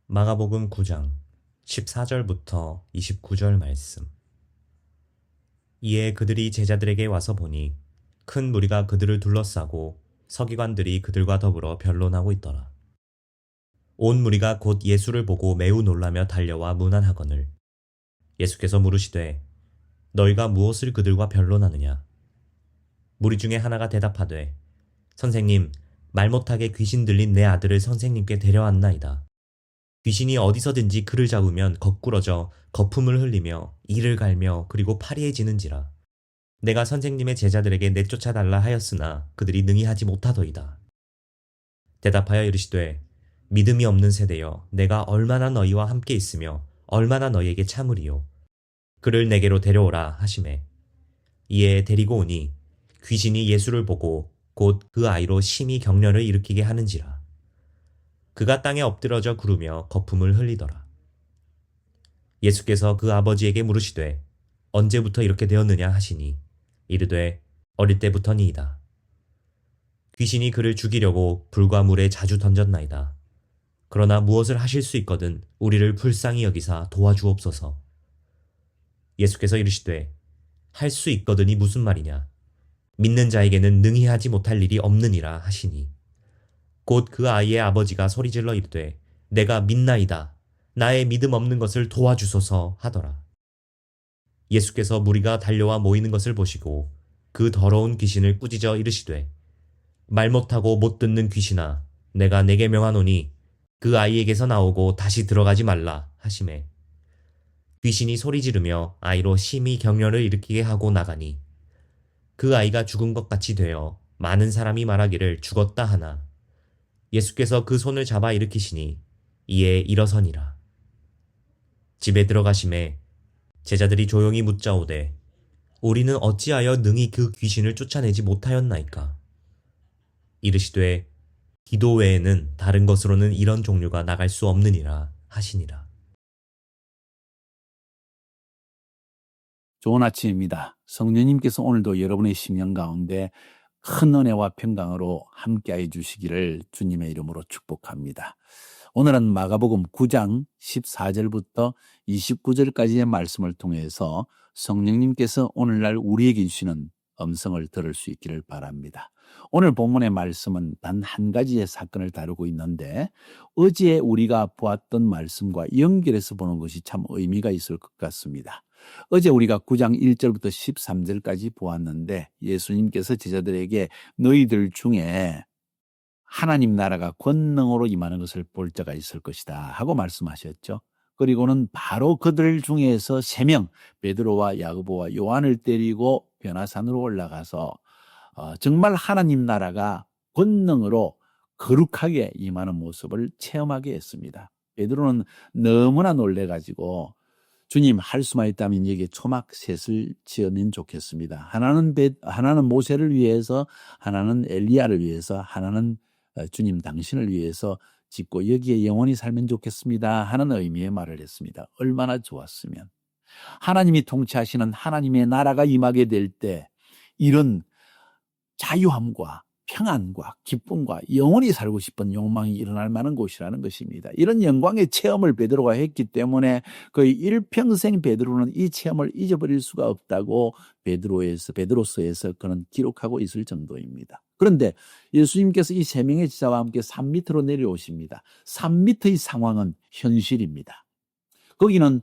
마가복음 9장 14절부터 29절 말씀. 이에 그들이 제자들에게 와서 보니 큰 무리가 그들을 둘러싸고 서기관들이 그들과 더불어 변론하고 있더라. 온 무리가 곧 예수를 보고 매우 놀라며 달려와 문안하거늘 예수께서 물으시되 너희가 무엇을 그들과 변론하느냐? 무리 중에 하나가 대답하되 선생님, 말 못하게 귀신 들린 내 아들을 선생님께 데려왔나이다. 귀신이 어디서든지 그를 잡으면 거꾸러져 거품을 흘리며 이를 갈며 그리고 파리해지는지라. 내가 선생님의 제자들에게 내쫓아 달라 하였으나 그들이 능히 하지 못하더이다. 대답하여 이르시되 믿음이 없는 세대여, 내가 얼마나 너희와 함께 있으며 얼마나 너희에게 참으리요. 그를 내게로 데려오라 하시매 이에 데리고 오니 귀신이 예수를 보고 곧 그 아이로 심히 격려를 일으키게 하는지라. 그가 땅에 엎드러져 구르며 거품을 흘리더라. 예수께서 그 아버지에게 물으시되 언제부터 이렇게 되었느냐 하시니 이르되 어릴 때부터니이다. 귀신이 그를 죽이려고 불과 물에 자주 던졌나이다. 그러나 무엇을 하실 수 있거든 우리를 불쌍히 여기사 도와주옵소서. 예수께서 이르시되 할 수 있거든이 무슨 말이냐? 믿는 자에게는 능히 하지 못할 일이 없느니라 하시니 곧 그 아이의 아버지가 소리질러 이르되 내가 믿나이다. 나의 믿음 없는 것을 도와주소서 하더라. 예수께서 무리가 달려와 모이는 것을 보시고 그 더러운 귀신을 꾸짖어 이르시되 말 못하고 못 듣는 귀신아, 내가 내게 명하노니 그 아이에게서 나오고 다시 들어가지 말라 하시매 귀신이 소리 지르며 아이로 심히 격려를 일으키게 하고 나가니 그 아이가 죽은 것 같이 되어 많은 사람이 말하기를 죽었다 하나 예수께서 그 손을 잡아 일으키시니 이에 일어서니라. 집에 들어가심에 제자들이 조용히 묻자오되 우리는 어찌하여 능히 그 귀신을 쫓아내지 못하였나이까? 이르시되 기도 외에는 다른 것으로는 이런 종류가 나갈 수 없느니라 하시니라. 좋은 아침입니다. 성령님께서 오늘도 여러분의 심령 가운데 큰 은혜와 평강으로 함께해 주시기를 주님의 이름으로 축복합니다. 오늘은 마가복음 9장 14절부터 29절까지의 말씀을 통해서 성령님께서 오늘날 우리에게 주시는 음성을 들을 수 있기를 바랍니다. 오늘 본문의 말씀은 단 한 가지의 사건을 다루고 있는데 어제 우리가 보았던 말씀과 연결해서 보는 것이 참 의미가 있을 것 같습니다. 어제 우리가 9장 1절부터 13절까지 보았는데 예수님께서 제자들에게 너희들 중에 하나님 나라가 권능으로 임하는 것을 볼 자가 있을 것이다 하고 말씀하셨죠. 그리고는 바로 그들 중에서 3명 베드로와 야고보와 요한을 데리고 변화산으로 올라가서 정말 하나님 나라가 권능으로 거룩하게 임하는 모습을 체험하게 했습니다. 베드로는 너무나 놀래가지고 주님 할 수만 있다면 여기에 초막 셋을 지으면 좋겠습니다. 하나는 모세를 위해서, 하나는 엘리야를 위해서, 하나는 주님 당신을 위해서 짓고 여기에 영원히 살면 좋겠습니다 하는 의미의 말을 했습니다. 얼마나 좋았으면. 하나님이 통치하시는 하나님의 나라가 임하게 될 때 이런 자유함과 평안과 기쁨과 영원히 살고 싶은 욕망이 일어날 만한 곳이라는 것입니다. 이런 영광의 체험을 베드로가 했기 때문에 거의 일평생 베드로는 이 체험을 잊어버릴 수가 없다고 베드로서에서 그는 기록하고 있을 정도입니다. 그런데 예수님께서 이 3명의 제자와 함께 산 밑으로 내려오십니다. 산 밑의 상황은 현실입니다. 거기는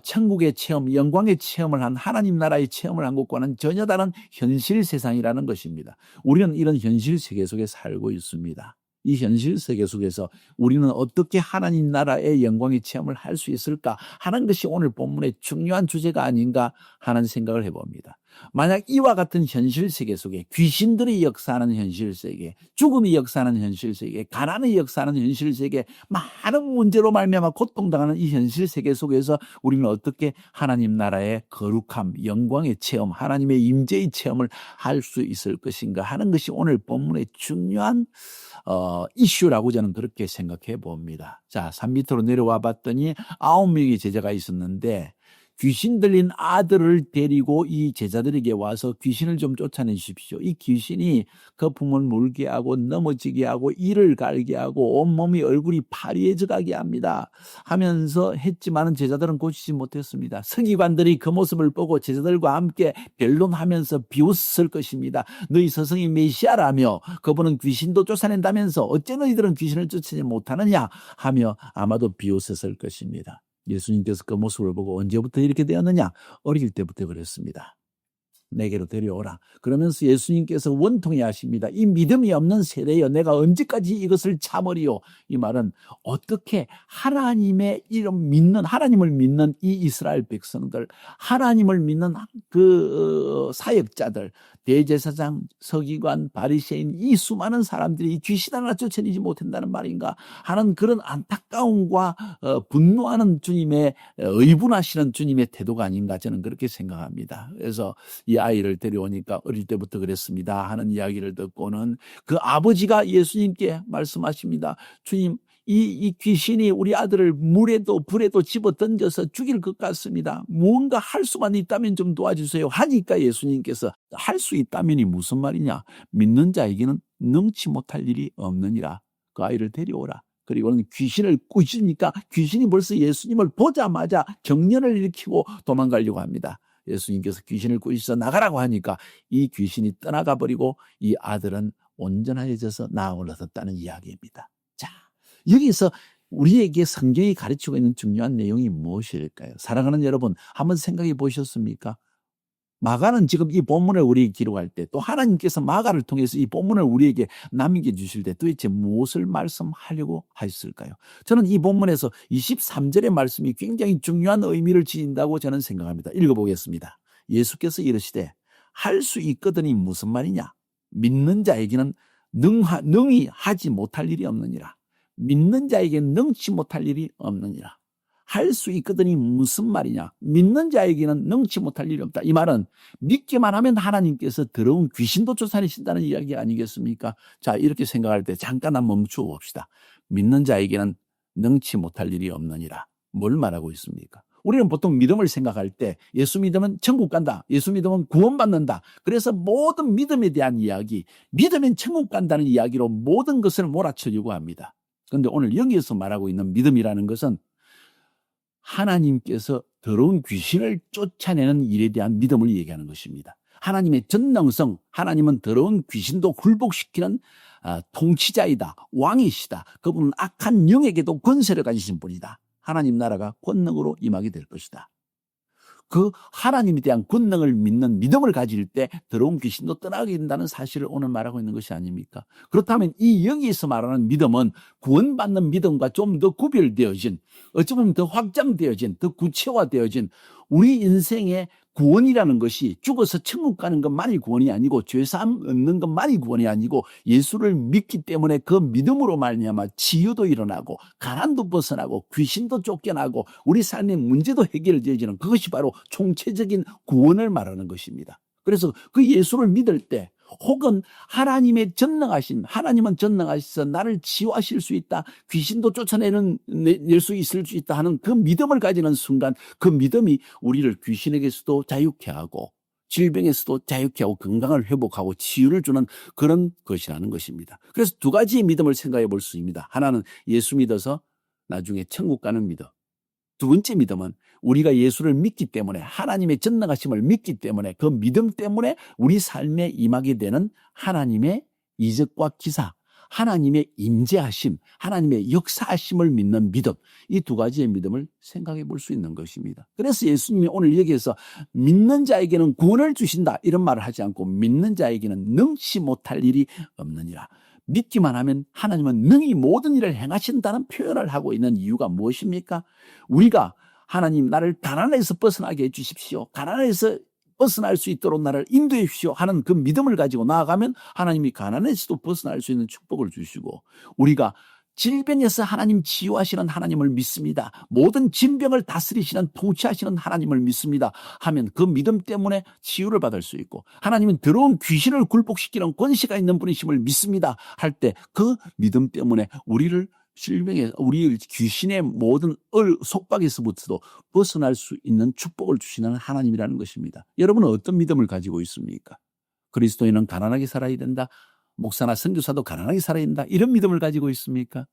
천국의 체험, 영광의 체험을 한 하나님 나라의 체험을 한 것과는 전혀 다른 현실 세상이라는 것입니다. 우리는 이런 현실 세계 속에 살고 있습니다. 이 현실 세계 속에서 우리는 어떻게 하나님 나라의 영광의 체험을 할 수 있을까 하는 것이 오늘 본문의 중요한 주제가 아닌가 하는 생각을 해봅니다. 만약 이와 같은 현실 세계 속에 귀신들이 역사하는 현실 세계, 죽음이 역사하는 현실 세계, 가난이 역사하는 현실 세계, 많은 문제로 말미암아 고통당하는 이 현실 세계 속에서 우리는 어떻게 하나님 나라의 거룩함, 영광의 체험, 하나님의 임재의 체험을 할 수 있을 것인가 하는 것이 오늘 본문의 중요한 이슈라고 저는 그렇게 생각해 봅니다. 자, 산 밑으로 내려와 봤더니 9명의 제자가 있었는데 귀신 들린 아들을 데리고 이 제자들에게 와서 귀신을 좀 쫓아내 주십시오. 이 귀신이 거품을 물게 하고 넘어지게 하고 이를 갈게 하고 온몸이 얼굴이 파리해져 가게 합니다. 하면서 했지만은 제자들은 고치지 못했습니다. 서기관들이 그 모습을 보고 제자들과 함께 변론하면서 비웃을 것입니다. 너희 스승이 메시아라며 그분은 귀신도 쫓아낸다면서 어째 너희들은 귀신을 쫓아내지 못하느냐 하며 아마도 비웃었을 것입니다. 예수님께서 그 모습을 보고 언제부터 이렇게 되었느냐? 어릴 때부터 그랬습니다. 내게로 데려오라. 그러면서 예수님께서 원통해 하십니다. 이 믿음이 없는 세대여 내가 언제까지 이것을 참으리요? 이 말은 어떻게 하나님의 이름 믿는 하나님을 믿는 이 이스라엘 백성들, 하나님을 믿는 그 사역자들, 대제사장, 서기관, 바리새인 이 수많은 사람들이 귀신 하나 쫓아내지 못한다는 말인가 하는 그런 안타까움과 분노하는 주님의 의분하시는 주님의 태도가 아닌가 저는 그렇게 생각합니다. 그래서 이 아이를 데려오니까 어릴 때부터 그랬습니다 하는 이야기를 듣고는 그 아버지가 예수님께 말씀하십니다. 주님, 이 귀신이 우리 아들을 물에도 불에도 집어 던져서 죽일 것 같습니다. 무언가 할 수만 있다면 좀 도와주세요 하니까 예수님께서 할 수 있다면이 무슨 말이냐? 믿는 자에게는 능치 못할 일이 없느니라. 그 아이를 데려오라. 그리고는 귀신을 꾸짖으니까 귀신이 벌써 예수님을 보자마자 경련을 일으키고 도망가려고 합니다. 예수님께서 귀신을 꾸짖어 나가라고 하니까 이 귀신이 떠나가 버리고 이 아들은 온전해져서 나음을 얻었다는 이야기입니다. 자, 여기서 우리에게 성경이 가르치고 있는 중요한 내용이 무엇일까요? 사랑하는 여러분, 한번 생각해 보셨습니까? 마가는 지금 이 본문을 우리에게 기록할 때 또 하나님께서 마가를 통해서 이 본문을 우리에게 남겨주실 때 도대체 무엇을 말씀하려고 하셨을까요? 저는 이 본문에서 23절의 말씀이 굉장히 중요한 의미를 지닌다고 저는 생각합니다. 읽어보겠습니다. 예수께서 이르시되 할 수 있거든이 무슨 말이냐? 믿는 자에게는 능히 하지 못할 일이 없느니라. 믿는 자에게는 능치 못할 일이 없느니라. 할 수 있거든이 무슨 말이냐? 믿는 자에게는 능치 못할 일이 없다. 이 말은 믿기만 하면 하나님께서 더러운 귀신도 쫓아내신다는 이야기 아니겠습니까? 자, 이렇게 생각할 때 잠깐 한번 멈추어 봅시다. 믿는 자에게는 능치 못할 일이 없느니라. 뭘 말하고 있습니까? 우리는 보통 믿음을 생각할 때 예수 믿으면 천국 간다. 예수 믿으면 구원받는다. 그래서 모든 믿음에 대한 이야기, 믿으면 천국 간다는 이야기로 모든 것을 몰아치려고 합니다. 그런데 오늘 여기에서 말하고 있는 믿음이라는 것은 하나님께서 더러운 귀신을 쫓아내는 일에 대한 믿음을 얘기하는 것입니다. 하나님의 전능성, 하나님은 더러운 귀신도 굴복시키는 통치자이다, 왕이시다. 그분은 악한 영에게도 권세를 가지신 분이다. 하나님 나라가 권능으로 임하게 될 것이다. 그 하나님에 대한 권능을 믿는 믿음을 가질 때 더러운 귀신도 떠나게 된다는 사실을 오늘 말하고 있는 것이 아닙니까? 그렇다면 이 여기에서 말하는 믿음은 구원받는 믿음과 좀 더 구별되어진, 어쩌면 더 확장되어진, 더 구체화되어진 우리 인생의 구원이라는 것이 죽어서 천국 가는 것만이 구원이 아니고 죄사함 얻는 것만이 구원이 아니고 예수를 믿기 때문에 그 믿음으로 말미암아 치유도 일어나고 가난도 벗어나고 귀신도 쫓겨나고 우리 삶의 문제도 해결되어지는 그것이 바로 총체적인 구원을 말하는 것입니다. 그래서 그 예수를 믿을 때 혹은 하나님의 전능하신, 하나님은 전능하셔서 나를 치유하실 수 있다, 귀신도 쫓아낼 수 있을 수 있다 하는 그 믿음을 가지는 순간 그 믿음이 우리를 귀신에게서도 자유케 하고 질병에서도 자유케 하고 건강을 회복하고 치유를 주는 그런 것이라는 것입니다. 그래서 두 가지의 믿음을 생각해 볼 수 있습니다. 하나는 예수 믿어서 나중에 천국 가는 믿음. 두 번째 믿음은 우리가 예수를 믿기 때문에 하나님의 전능하심을 믿기 때문에 그 믿음 때문에 우리 삶에 임하게 되는 하나님의 이적과 기사, 하나님의 임재하심, 하나님의 역사하심을 믿는 믿음, 이 두 가지의 믿음을 생각해 볼 수 있는 것입니다. 그래서 예수님이 오늘 여기에서 믿는 자에게는 구원을 주신다 이런 말을 하지 않고 믿는 자에게는 능치 못할 일이 없느니라. 믿기만 하면 하나님은 능히 모든 일을 행하신다는 표현을 하고 있는 이유가 무엇입니까? 우리가 하나님 나를 가난에서 벗어나게 해주십시오. 가난에서 벗어날 수 있도록 나를 인도해 주십시오 하는 그 믿음을 가지고 나아가면 하나님이 가난에서도 벗어날 수 있는 축복을 주시고, 우리가 질병에서 하나님 치유하시는 하나님을 믿습니다. 모든 질병을 다스리시는 통치하시는 하나님을 믿습니다 하면 그 믿음 때문에 치유를 받을 수 있고, 하나님은 더러운 귀신을 굴복시키는 권세가 있는 분이심을 믿습니다 할 때 그 믿음 때문에 우리를 질병에 우리 귀신의 모든 속박에서부터도 벗어날 수 있는 축복을 주시는 하나님이라는 것입니다. 여러분은 어떤 믿음을 가지고 있습니까? 그리스도인은 가난하게 살아야 된다. 목사나 선교사도 가난하게 살아야 된다. 이런 믿음을 가지고 있습니까?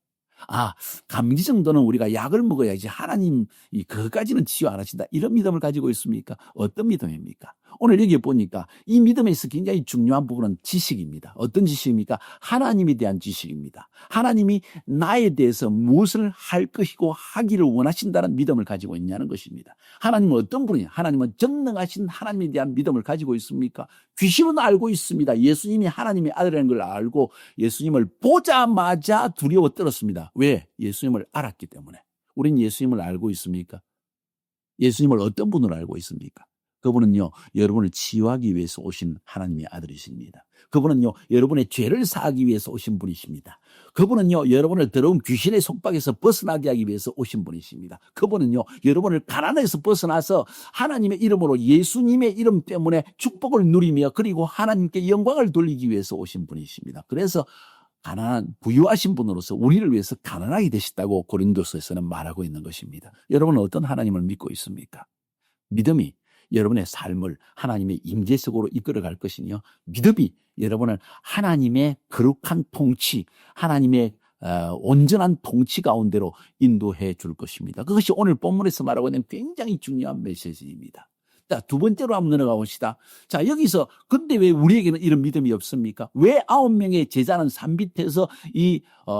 감기 정도는 우리가 약을 먹어야지 하나님 그것까지는 치유 안 하신다. 이런 믿음을 가지고 있습니까? 어떤 믿음입니까? 오늘 여기 보니까 이 믿음에서 굉장히 중요한 부분은 지식입니다. 어떤 지식입니까? 하나님에 대한 지식입니다. 하나님이 나에 대해서 무엇을 할 것이고 하기를 원하신다는 믿음을 가지고 있냐는 것입니다. 하나님은 어떤 분이냐? 하나님은 전능하신 하나님에 대한 믿음을 가지고 있습니까? 귀신은 알고 있습니다. 예수님이 하나님의 아들이라는 걸 알고 예수님을 보자마자 두려워 떨었습니다. 왜? 예수님을 알았기 때문에. 우린 예수님을 알고 있습니까? 예수님을 어떤 분으로 알고 있습니까? 그분은요, 여러분을 치유하기 위해서 오신 하나님의 아들이십니다. 그분은요, 여러분의 죄를 사하기 위해서 오신 분이십니다. 그분은요, 여러분을 더러운 귀신의 속박에서 벗어나게 하기 위해서 오신 분이십니다. 그분은요, 여러분을 가난에서 벗어나서 하나님의 이름으로 예수님의 이름 때문에 축복을 누리며 그리고 하나님께 영광을 돌리기 위해서 오신 분이십니다. 그래서 가난한 부유하신 분으로서 우리를 위해서 가난하게 되셨다고 고린도서에서는 말하고 있는 것입니다. 여러분은 어떤 하나님을 믿고 있습니까? 믿음이 여러분의 삶을 하나님의 임재 속으로 이끌어갈 것이며 믿음이 여러분을 하나님의 거룩한 통치, 하나님의 온전한 통치 가운데로 인도해 줄 것입니다. 그것이 오늘 본문에서 말하고 있는 굉장히 중요한 메시지입니다. 자, 두 번째로 한번 넘어가 봅시다. 자, 여기서 근데 왜 우리에게는 이런 믿음이 없습니까? 왜 9명의 제자는 산빛에서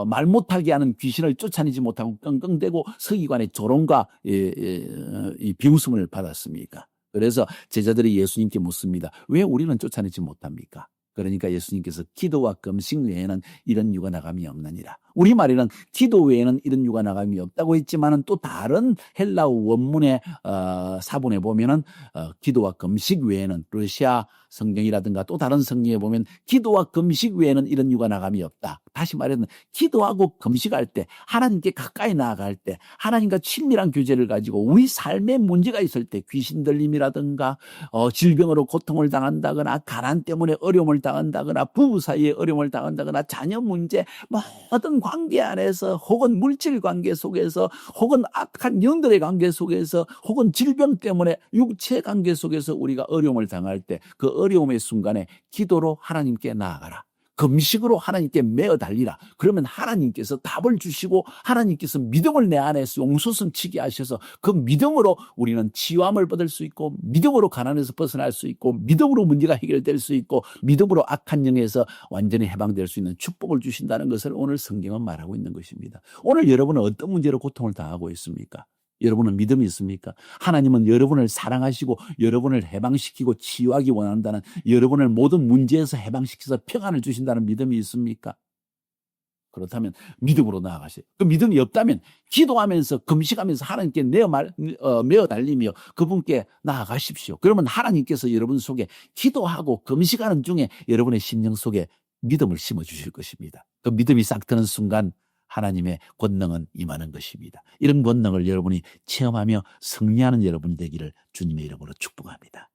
말 못하게 하는 귀신을 쫓아내지 못하고 끙끙대고 서기관의 조롱과 이 비웃음을 받았습니까? 그래서 제자들이 예수님께 묻습니다. 왜 우리는 쫓아내지 못합니까? 그러니까 예수님께서 기도와 금식 외에는 이런 유가 나감이 없느니라. 우리말에는 기도 외에는 이런 유가 나감이 없다고 했지만은 또 다른 헬라어 원문의 사본에 보면은 기도와 금식 외에는 러시아 성경이라든가 또 다른 성경에 보면 기도와 금식 외에는 이런 유가 나감이 없다. 다시 말하면 기도하고 금식할 때 하나님께 가까이 나아갈 때 하나님과 친밀한 교제를 가지고 우리 삶에 문제가 있을 때 귀신 들림이라든가 질병으로 고통을 당한다거나 가난 때문에 어려움을 당한다거나 부부 사이에 어려움을 당한다거나 자녀 문제 모든 관계 안에서 혹은 물질 관계 속에서 혹은 악한 영들의 관계 속에서 혹은 질병 때문에 육체 관계 속에서 우리가 어려움을 당할 때 그 어려움의 순간에 기도로 하나님께 나아가라. 금식으로 하나님께 매어 달리라. 그러면 하나님께서 답을 주시고 하나님께서 믿음을 내 안에서 용솟음 치게 하셔서 그 믿음으로 우리는 치유함을 받을 수 있고 믿음으로 가난에서 벗어날 수 있고 믿음으로 문제가 해결될 수 있고 믿음으로 악한 영에서 완전히 해방될 수 있는 축복을 주신다는 것을 오늘 성경은 말하고 있는 것입니다. 오늘 여러분은 어떤 문제로 고통을 당하고 있습니까? 여러분은 믿음이 있습니까? 하나님은 여러분을 사랑하시고 여러분을 해방시키고 치유하기 원한다는 여러분을 모든 문제에서 해방시켜서 평안을 주신다는 믿음이 있습니까? 그렇다면 믿음으로 나아가세요. 그 믿음이 없다면 기도하면서 금식하면서 하나님께 매어 달리며 그분께 나아가십시오. 그러면 하나님께서 여러분 속에 기도하고 금식하는 중에 여러분의 심령 속에 믿음을 심어주실 것입니다. 그 믿음이 싹 트는 순간 하나님의 권능은 임하는 것입니다. 이런 권능을 여러분이 체험하며 승리하는 여러분 되기를 주님의 이름으로 축복합니다.